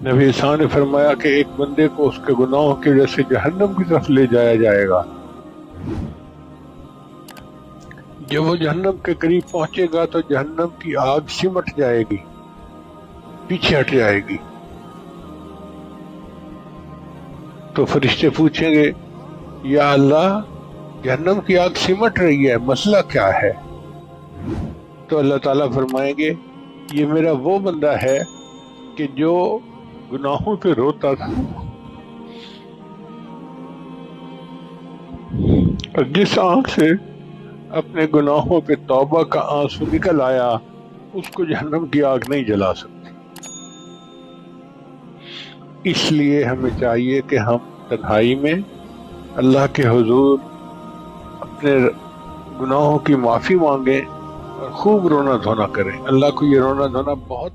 نبی صاحب نے فرمایا کہ ایک بندے کو اس کے گناہوں کی وجہ سے جہنم کی طرف لے جایا جائے گا. جب وہ جہنم کے قریب پہنچے گا تو جہنم کی آگ سمٹ جائے گی، پیچھے ہٹ جائے گی. تو فرشتے پوچھیں گے یا اللہ جہنم کی آگ سمٹ رہی ہے، مسئلہ کیا ہے؟ تو اللہ تعالیٰ فرمائیں گے یہ میرا وہ بندہ ہے کہ جو گناہوں پہ روتا تھا، اور جس آنکھ سے اپنے گناہوں پہ توبہ کا آنسو نکل آیا اس کو جہنم کی آگ نہیں جلا سکتی. اس لیے ہمیں چاہیے کہ ہم تنہائی میں اللہ کے حضور اپنے گناہوں کی معافی مانگیں اور خوب رونا دھونا کریں. اللہ کو یہ رونا دھونا بہت